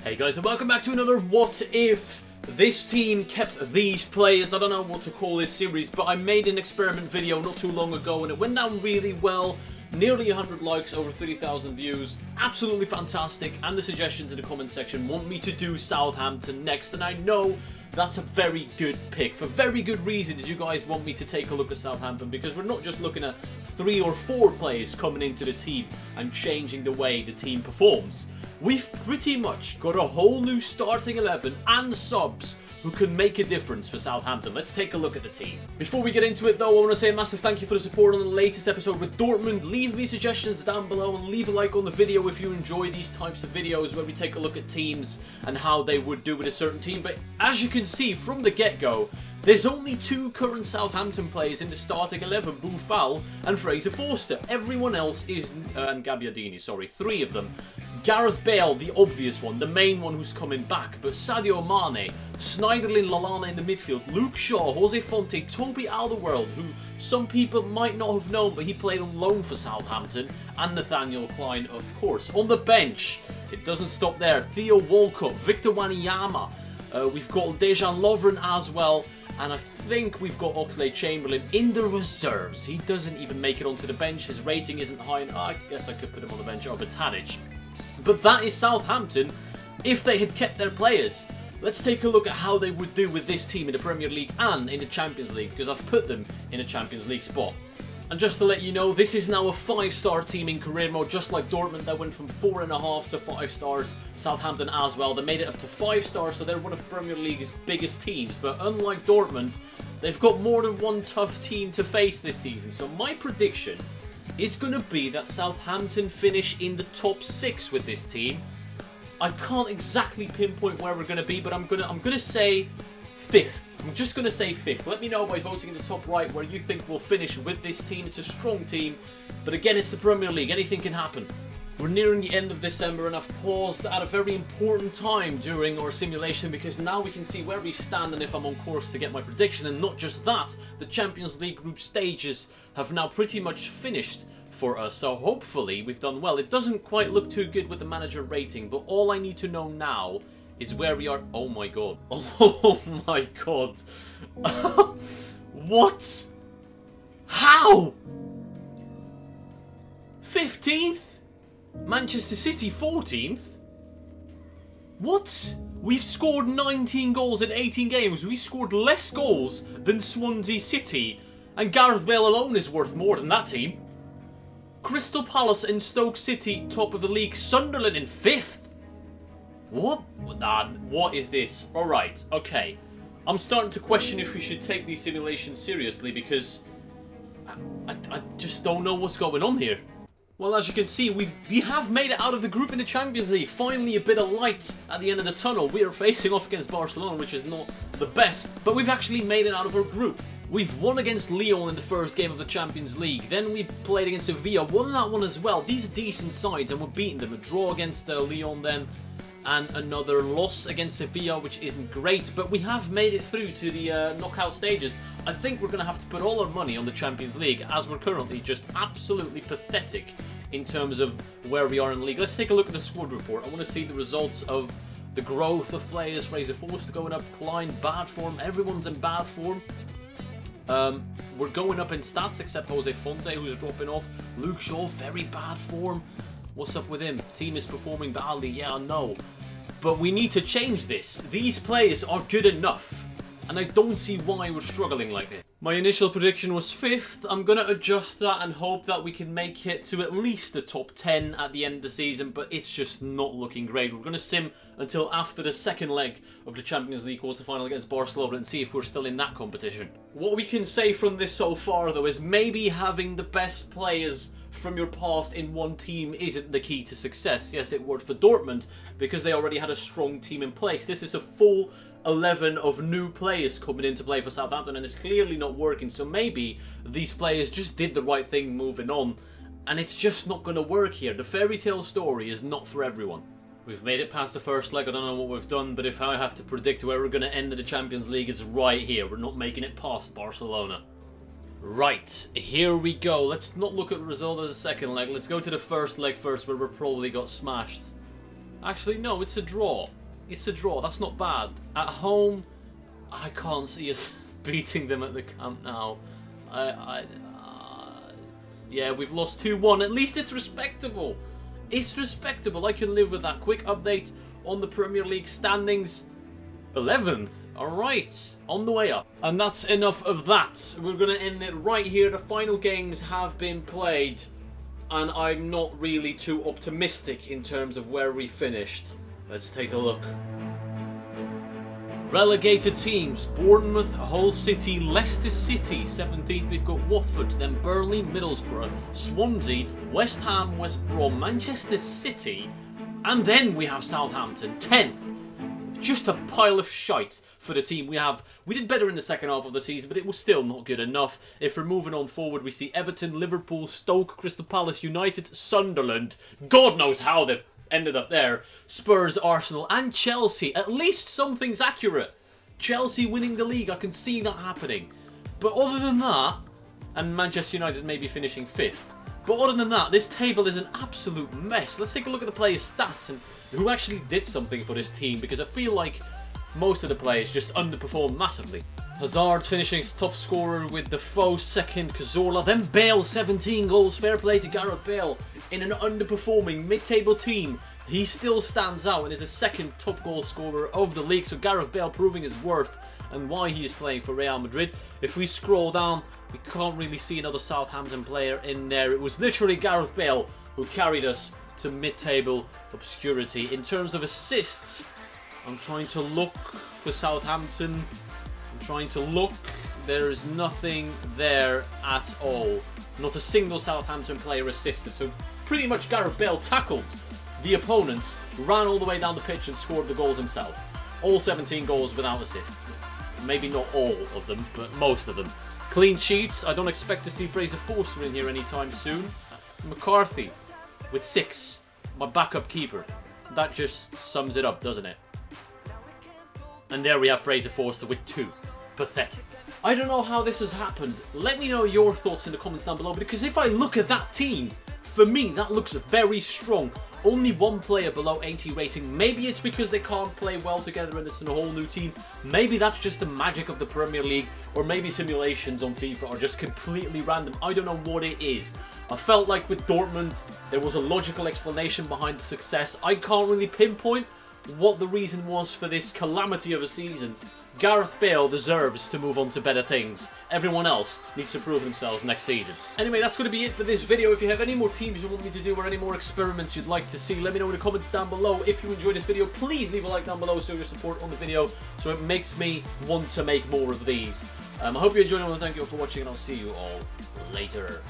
Hey guys, and welcome back to another What If. This team kept these players. I don't know what to call this series, but I made an experiment video not too long ago and it went down really well. Nearly 100 likes, over 30,000 views. Absolutely fantastic. And the suggestions in the comment section want me to do Southampton next. And I know that's a very good pick. For very good reasons you guys want me to take a look at Southampton, because we're not just looking at 3 or 4 players coming into the team and changing the way the team performs. We've pretty much got a whole new starting 11 and subs who can make a difference for Southampton. Let's take a look at the team. Before we get into it though, I want to say a massive thank you for the support on the latest episode with Dortmund. Leave me suggestions down below and leave a like on the video if you enjoy these types of videos where we take a look at teams and how they would do with a certain team. But as you can see from the get-go, there's only 2 current Southampton players in the starting 11, Boufal and Fraser Forster. Everyone else is, and Gabbiadini, sorry, 3 of them. Gareth Bale, the obvious one, the main one who's coming back, but Sadio Mane, Schneiderlin, Lallana in the midfield, Luke Shaw, Jose Fonte, Toby Alderweireld, who some people might not have known, but he played on loan for Southampton, and Nathaniel Klein, of course. On the bench, it doesn't stop there. Theo Walcott, Victor Wanyama, we've got Dejan Lovren as well, and I think we've got Oxlade-Chamberlain in the reserves. He doesn't even make it onto the bench. His rating isn't high, and I guess I could put him on the bench over Tadic. But that is Southampton if they had kept their players. Let's take a look at how they would do with this team in the Premier League and in the Champions League, because I've put them in a Champions League spot. And just to let you know, this is now a 5-star team in career mode, just like Dortmund that went from 4.5 to 5 stars. Southampton as well, they made it up to 5 stars, so they're one of Premier League's biggest teams. But unlike Dortmund, they've got more than one tough team to face this season. So my prediction is going to be that Southampton finish in the top 6 with this team. I can't exactly pinpoint where we're going to be, but I'm gonna say 5th. I'm just going to say 5th. Let me know by voting in the top right where you think we'll finish with this team. It's a strong team, but again, it's the Premier League. Anything can happen. We're nearing the end of December and I've paused at a very important time during our simulation, because now we can see where we stand and if I'm on course to get my prediction. And not just that, the Champions League group stages have now pretty much finished for us, so hopefully we've done well. It doesn't quite look too good with the manager rating, but all I need to know now is where we are. Oh my god. Oh my god. What? How? 15th? Manchester City 14th? What? We've scored 19 goals in 18 games. We scored less goals than Swansea City. And Gareth Bale alone is worth more than that team. Crystal Palace and Stoke City top of the league. Sunderland in 5th. What? What is this? Alright, okay. I'm starting to question if we should take these simulations seriously, because I just don't know what's going on here. Well, as you can see, we have made it out of the group in the Champions League. Finally, a bit of light at the end of the tunnel. We are facing off against Barcelona, which is not the best, but we've actually made it out of our group. We've won against Lyon in the first game of the Champions League. Then we played against Sevilla, won that one as well. These are decent sides, and we're beating them. A draw against Lyon then, and another loss against Sevilla, which isn't great, but we have made it through to the knockout stages. I think we're going to have to put all our money on the Champions League, as we're currently just absolutely pathetic in terms of where we are in the league. Let's take a look at the squad report. I want to see the results of the growth of players. Fraser Forster going up, Klein, bad form, everyone's in bad form. We're going up in stats except Jose Fonte, who's dropping off. Luke Shaw, very bad form. What's up with him? Team is performing badly, yeah, I know. But we need to change this. These players are good enough, and I don't see why we're struggling like this. My initial prediction was 5th. I'm going to adjust that and hope that we can make it to at least the top 10 at the end of the season, but it's just not looking great. We're going to sim until after the second leg of the Champions League quarter-final against Barcelona and see if we're still in that competition. What we can say from this so far, though, is maybe having the best players from your past in one team isn't the key to success. Yes, it worked for Dortmund because they already had a strong team in place. This is a full 11 of new players coming in to play for Southampton, and it's clearly not working. So maybe these players just did the right thing moving on, and it's just not going to work here. The fairy tale story is not for everyone. We've made it past the first leg. I don't know what we've done, but if I have to predict where we're going to end in the Champions League, it's right here. We're not making it past Barcelona. Right, here we go. Let's not look at the result of the second leg. Let's go to the first leg first, where we probably got smashed. Actually, no, it's a draw. It's a draw. That's not bad. At home, I can't see us beating them at the Camp Nou. Yeah, we've lost 2-1. At least it's respectable. It's respectable. I can live with that. Quick update on the Premier League standings. 11th. Alright. On the way up. And that's enough of that. We're going to end it right here. The final games have been played. And I'm not really too optimistic in terms of where we finished. Let's take a look. Relegated teams: Bournemouth, Hull City, Leicester City. 17th we've got Watford, then Burnley, Middlesbrough, Swansea, West Ham, West Brom, Manchester City, and then we have Southampton, 10th. Just a pile of shite for the team we have. We did better in the second half of the season, but it was still not good enough. If we're moving on forward, we see Everton, Liverpool, Stoke, Crystal Palace, United, Sunderland. God knows how they've ended up there. Spurs, Arsenal, and Chelsea. At least something's accurate. Chelsea winning the league, I can see that happening. But other than that, and Manchester United maybe finishing 5th. But other than that, this table is an absolute mess. Let's take a look at the players' stats and who actually did something for this team, because I feel like most of the players just underperformed massively. Hazard finishing as top scorer with Defoe second, Cazorla, then Bale, 17 goals. Fair play to Gareth Bale. In an underperforming mid-table team, he still stands out and is the second top goal scorer of the league. So Gareth Bale proving his worth and why he is playing for Real Madrid. If we scroll down, we can't really see another Southampton player in there. It was literally Gareth Bale who carried us to mid-table obscurity. In terms of assists, I'm trying to look for Southampton. I'm trying to look. There is nothing there at all. Not a single Southampton player assisted. So pretty much Gareth Bale tackled the opponents, ran all the way down the pitch and scored the goals himself. All 17 goals without assists. Maybe not all of them, but most of them. Clean sheets. I don't expect to see Fraser Forster in here anytime soon. McCarthy with 6. My backup keeper. That just sums it up, doesn't it? And there we have Fraser Forster with 2. Pathetic. I don't know how this has happened. Let me know your thoughts in the comments down below, because if I look at that team, for me, that looks very strong. Only one player below 80 rating. Maybe it's because they can't play well together and it's a whole new team. Maybe that's just the magic of the Premier League. Or maybe simulations on FIFA are just completely random. I don't know what it is. I felt like with Dortmund, there was a logical explanation behind the success. I can't really pinpoint what the reason was for this calamity of a season. Gareth Bale deserves to move on to better things. Everyone else needs to prove themselves next season. Anyway, that's going to be it for this video. If you have any more teams you want me to do or any more experiments you'd like to see, let me know in the comments down below. If you enjoyed this video, please leave a like down below, show your support on the video, so it makes me want to make more of these. I hope you enjoyed it, and thank you all for watching, and I'll see you all later.